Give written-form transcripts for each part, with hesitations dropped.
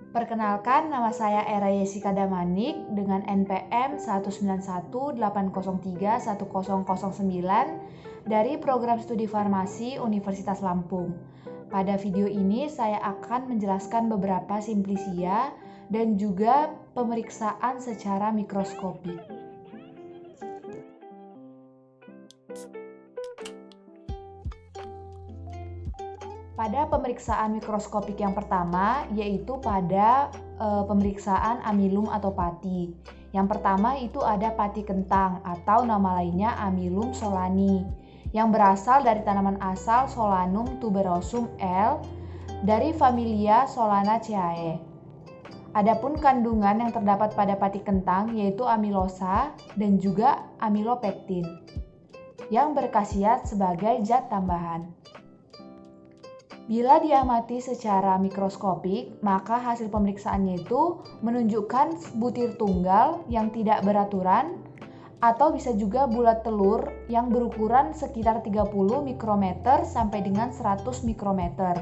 Perkenalkan, nama saya Era Yesika Damanik dengan NPM 191803109 dari Program Studi Farmasi Universitas Lampung. Pada video ini saya akan menjelaskan beberapa simplisia dan juga pemeriksaan secara mikroskopik. Pada pemeriksaan mikroskopik yang pertama, yaitu pada pemeriksaan amilum atau pati. Yang pertama itu ada pati kentang atau nama lainnya Amilum solani, yang berasal dari tanaman asal Solanum tuberosum L dari familia Solanaceae. Adapun kandungan yang terdapat pada pati kentang yaitu amilosa dan juga amilopektin, yang berkhasiat sebagai zat tambahan. Bila diamati secara mikroskopik, maka hasil pemeriksaannya itu menunjukkan butir tunggal yang tidak beraturan atau bisa juga bulat telur yang berukuran sekitar 30 mikrometer sampai dengan 100 mikrometer.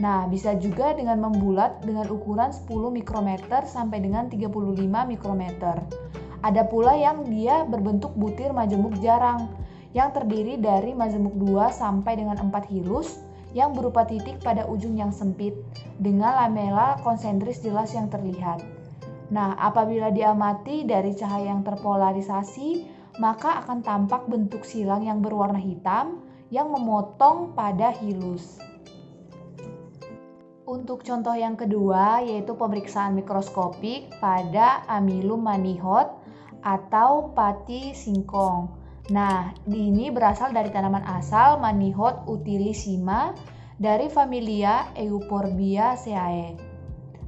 Nah, bisa juga dengan membulat dengan ukuran 10 mikrometer sampai dengan 35 mikrometer. Ada pula yang dia berbentuk butir majemuk jarang yang terdiri dari majemuk 2 sampai dengan 4 hilus yang berupa titik pada ujung yang sempit dengan lamela konsentris jelas yang terlihat. Nah, apabila diamati dari cahaya yang terpolarisasi, maka akan tampak bentuk silang yang berwarna hitam yang memotong pada hilus. Untuk contoh yang kedua yaitu pemeriksaan mikroskopik pada Amilum manihot atau pati singkong. Nah, ini berasal dari tanaman asal Manihot utilissima dari familia Euphorbiaceae.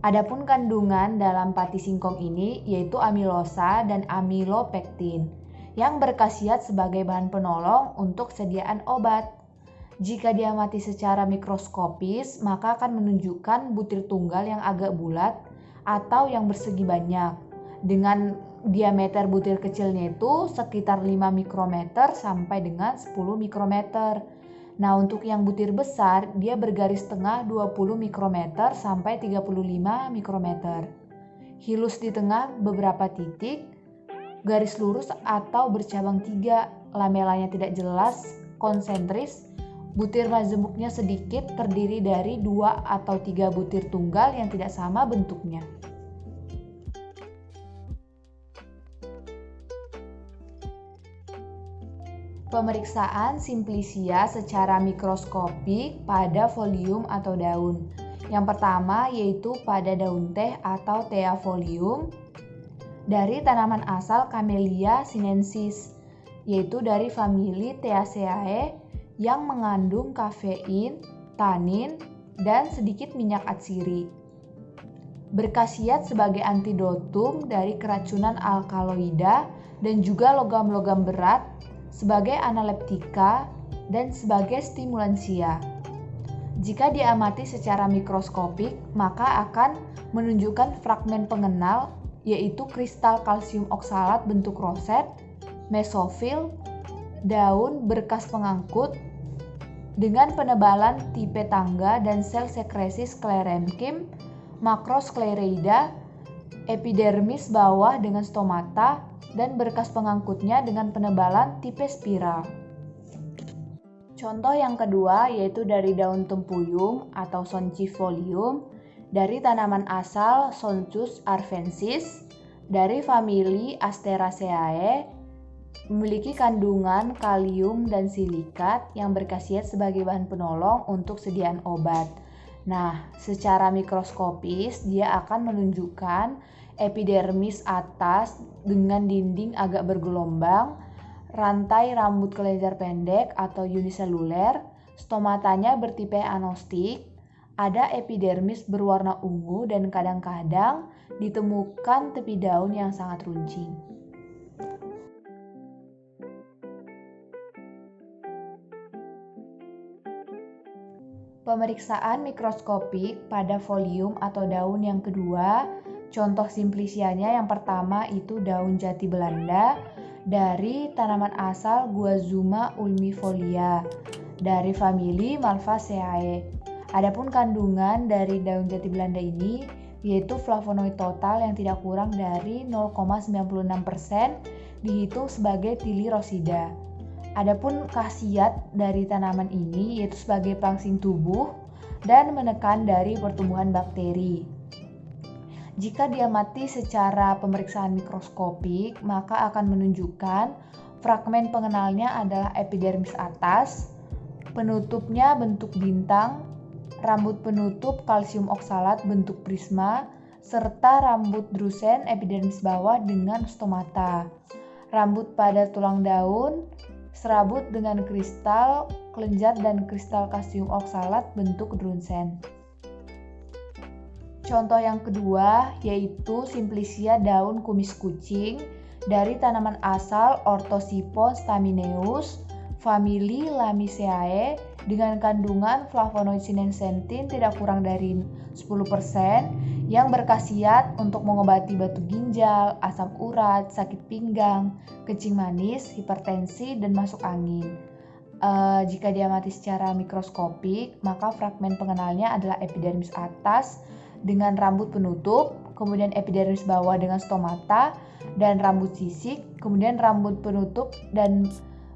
Adapun kandungan dalam pati singkong ini yaitu amilosa dan amilopektin yang berkhasiat sebagai bahan penolong untuk sediaan obat. Jika diamati secara mikroskopis, maka akan menunjukkan butir tunggal yang agak bulat atau yang bersegi banyak dengan diameter butir kecilnya itu sekitar 5 mikrometer sampai dengan 10 mikrometer. Nah, untuk yang butir besar, dia bergaris tengah 20 mikrometer sampai 35 mikrometer. Hilus di tengah beberapa titik, garis lurus atau bercabang 3, lamelanya tidak jelas, konsentris, butir majemuknya sedikit, terdiri dari 2 atau 3 butir tunggal yang tidak sama bentuknya. Pemeriksaan simplisia secara mikroskopik pada folium atau daun. Yang pertama yaitu pada daun teh atau Thea folium dari tanaman asal Camellia sinensis, yaitu dari famili Theaceae yang mengandung kafein, tanin, dan sedikit minyak atsiri. Berkhasiat sebagai antidotum dari keracunan alkaloida dan juga logam-logam berat, sebagai analeptika, dan sebagai stimulansia. Jika diamati secara mikroskopik, maka akan menunjukkan fragmen pengenal, yaitu kristal kalsium oksalat bentuk roset, mesofil, daun berkas pengangkut, dengan penebalan tipe tangga dan sel sekresi sklerenkim, makrosklereida, epidermis bawah dengan stomata, dan berkas pengangkutnya dengan penebalan tipe spiral. Contoh yang kedua yaitu dari daun tempuyung atau Soncifolium dari tanaman asal Sonchus arvensis dari famili Asteraceae, memiliki kandungan kalium dan silikat yang berkhasiat sebagai bahan penolong untuk sediaan obat. Nah, secara mikroskopis dia akan menunjukkan epidermis atas dengan dinding agak bergelombang, rantai rambut kelenjar pendek atau uniseluler, stomatanya bertipe anostik, ada epidermis berwarna ungu dan kadang-kadang ditemukan tepi daun yang sangat runcing. Pemeriksaan mikroskopik pada folium atau daun yang kedua, contoh simplisianya yang pertama itu daun jati Belanda dari tanaman asal Guazuma ulmifolia dari famili Malvaceae. Adapun kandungan dari daun jati Belanda ini yaitu flavonoid total yang tidak kurang dari 0,96% dihitung sebagai Tili rosida. Adapun khasiat dari tanaman ini yaitu sebagai perangsing tubuh dan menekan dari pertumbuhan bakteri. Jika diamati secara pemeriksaan mikroskopik, maka akan menunjukkan fragmen pengenalnya adalah epidermis atas, penutupnya bentuk bintang, rambut penutup kalsium oksalat bentuk prisma, serta rambut drusen epidermis bawah dengan stomata. Rambut pada tulang daun, serabut dengan kristal kelenjar dan kristal kalsium oksalat bentuk drusen. Contoh yang kedua yaitu Simplicia daun kumis kucing dari tanaman asal Orthosiphon stamineus, famili Lamiaceae dengan kandungan flavonoid sinensentin tidak kurang dari 10% yang berkhasiat untuk mengobati batu ginjal, asam urat, sakit pinggang, kencing manis, hipertensi, dan masuk angin. Jika diamati secara mikroskopik, maka fragmen pengenalnya adalah epidermis atas dengan rambut penutup, kemudian epidermis bawah dengan stomata, dan rambut sisik, kemudian rambut penutup dan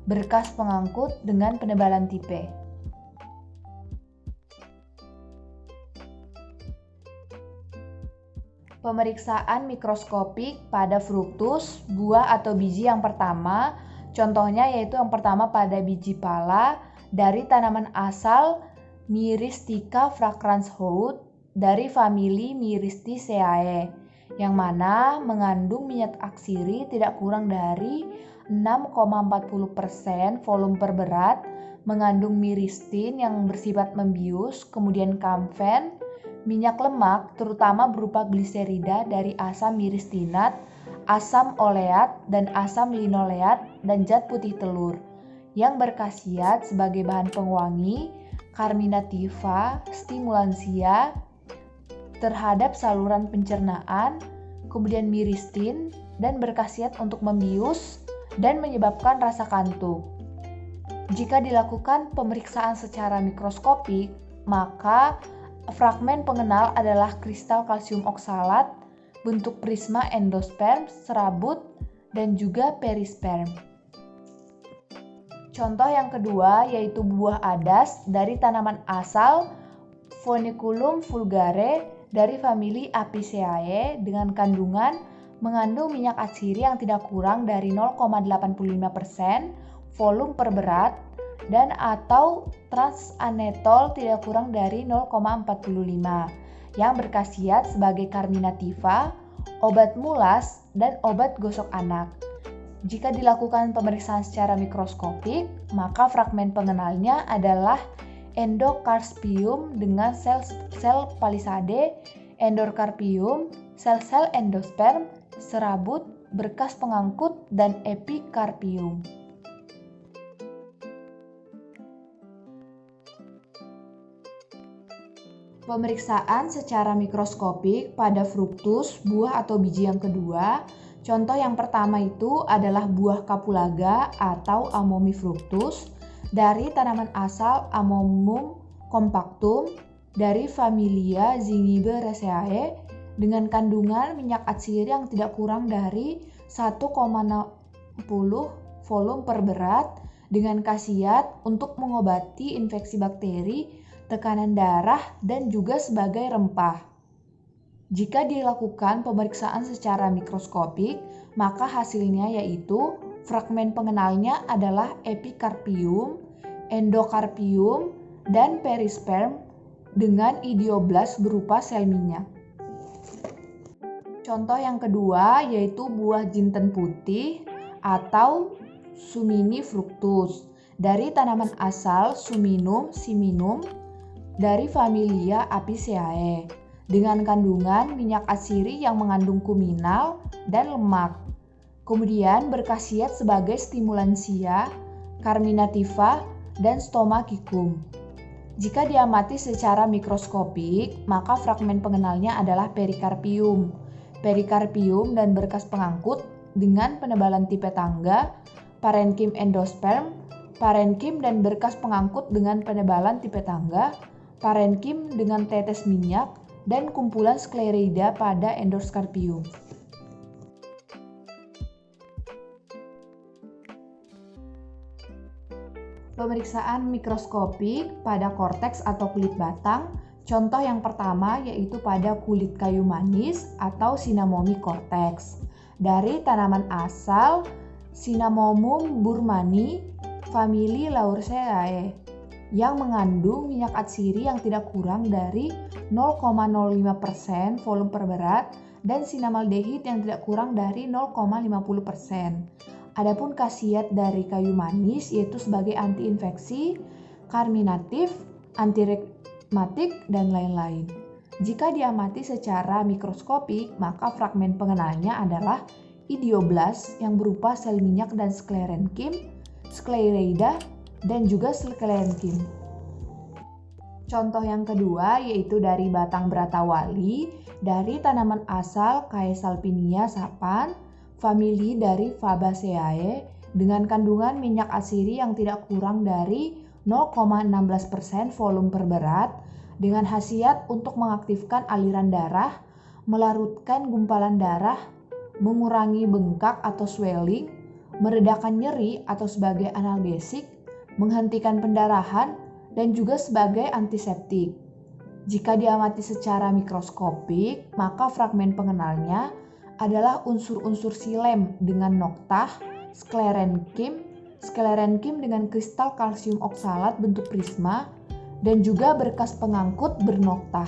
berkas pengangkut dengan penebalan tipe. Pemeriksaan mikroskopik pada fruktus, buah atau biji yang pertama, contohnya yaitu yang pertama pada biji pala dari tanaman asal Myristica fragrans Hout dari famili Myristiceae, yang mana mengandung minyak atsiri tidak kurang dari 6,40% volume per berat, mengandung myristin yang bersifat membius, kemudian kamfen, minyak lemak terutama berupa gliserida dari asam myristinat, asam oleat, dan asam linoleat, dan zat putih telur yang berkhasiat sebagai bahan pengwangi, carminativa, stimulansia terhadap saluran pencernaan, kemudian myristin, dan berkhasiat untuk membius dan menyebabkan rasa kantuk. Jika dilakukan pemeriksaan secara mikroskopik, maka fragmen pengenal adalah kristal kalsium oksalat bentuk prisma endosperm, serabut, dan juga perisperm. Contoh yang kedua yaitu buah adas dari tanaman asal Foeniculum vulgare dari famili Apiaceae dengan kandungan mengandung minyak atsiri yang tidak kurang dari 0,85% volume per berat dan atau transanetol tidak kurang dari 0,45 yang berkhasiat sebagai carminativa, obat mulas, dan obat gosok anak. Jika dilakukan pemeriksaan secara mikroskopik, maka fragmen pengenalnya adalah endocarpium dengan sel-sel palisade, endocarpium, sel-sel endosperm, serabut, berkas pengangkut, dan epicarpium. Pemeriksaan secara mikroskopik pada fruktus, buah atau biji yang kedua, contoh yang pertama itu adalah buah kapulaga atau Amomifructus dari tanaman asal Amomum compactum dari familia Zingiberaceae dengan kandungan minyak atsiri yang tidak kurang dari 1,60 volume per berat dengan khasiat untuk mengobati infeksi bakteri, tekanan darah, dan juga sebagai rempah. Jika dilakukan pemeriksaan secara mikroskopik, maka hasilnya yaitu fragmen pengenalnya adalah epicarpium, endocarpium, dan perisperm dengan idioblast berupa sel minyak. Contoh yang kedua yaitu buah jinten putih atau Suminifructus dari tanaman asal Suminum siminum dari familia Apiaceae dengan kandungan minyak atsiri yang mengandung kuminal dan lemak. Kemudian berkhasiat sebagai stimulansia, carminativa, dan stomachikum. Jika diamati secara mikroskopik, maka fragmen pengenalnya adalah perikarpium. Perikarpium dan berkas pengangkut dengan penebalan tipe tangga, parenkim endosperm, parenkim dan berkas pengangkut dengan penebalan tipe tangga, parenkim dengan tetes minyak, dan kumpulan Sclereida pada endoskarpium. Pemeriksaan mikroskopik pada korteks atau kulit batang, contoh yang pertama yaitu pada kulit kayu manis atau Cinnamomum cortex. Dari tanaman asal Cinnamomum burmani, famili Lauraceae, yang mengandung minyak atsiri yang tidak kurang dari 0,05% volume per berat dan sinamaldehid yang tidak kurang dari 0,50%. Adapun khasiat dari kayu manis yaitu sebagai antiinfeksi, karminatif, antirematik, dan lain-lain. Jika diamati secara mikroskopik, maka fragmen pengenalnya adalah idioblast yang berupa sel minyak dan sklerenkim, Sclereida, dan juga sklerenkim. Contoh yang kedua yaitu dari batang beratawali dari tanaman asal Caesalpinia sapan, famili dari Fabaceae dengan kandungan minyak atsiri yang tidak kurang dari 0,16% volume per berat dengan khasiat untuk mengaktifkan aliran darah, melarutkan gumpalan darah, mengurangi bengkak atau swelling, meredakan nyeri atau sebagai analgesik, menghentikan pendarahan, dan juga sebagai antiseptik. Jika diamati secara mikroskopik, maka fragmen pengenalnya adalah unsur-unsur silem dengan noktah, sklerenkim dengan kristal kalsium oksalat bentuk prisma, dan juga berkas pengangkut bernoktah.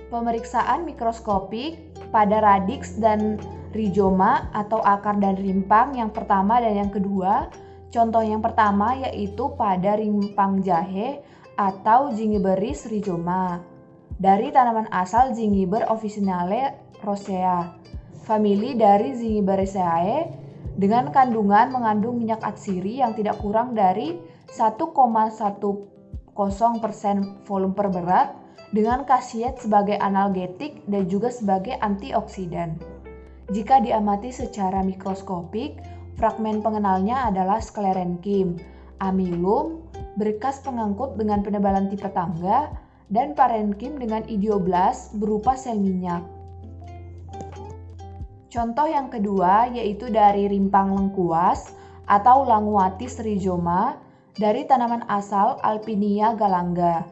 Pemeriksaan mikroskopik pada radix dan rizoma atau akar dan rimpang yang pertama dan yang kedua. Contoh yang pertama yaitu pada rimpang jahe atau Zingiberis rhizoma dari tanaman asal Zingiber officinale rosea, famili dari Zingiberaceae dengan kandungan mengandung minyak atsiri yang tidak kurang dari 1,10% volume per berat dengan khasiat sebagai analgetik dan juga sebagai antioksidan. Jika diamati secara mikroskopik, fragmen pengenalnya adalah sklerenkim, amilum, berkas pengangkut dengan penebalan tipe tangga, dan parenkim dengan idioblast berupa sel minyak. Contoh yang kedua yaitu dari rimpang lengkuas atau Languatis rhizoma dari tanaman asal Alpinia galanga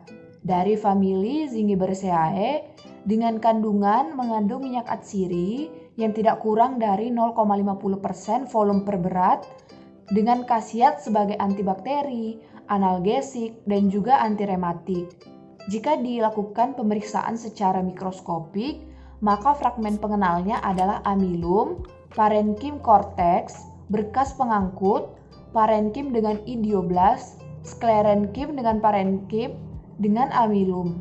dari famili Zingiberaceae dengan kandungan mengandung minyak atsiri yang tidak kurang dari 0,50% volume per berat dengan khasiat sebagai antibakteri, analgesik, dan juga antirematik. Jika dilakukan pemeriksaan secara mikroskopik, maka fragmen pengenalnya adalah amilum, parenkim cortex, berkas pengangkut, parenkim dengan idioblast, sklerenkim dengan parenkim dengan amilum.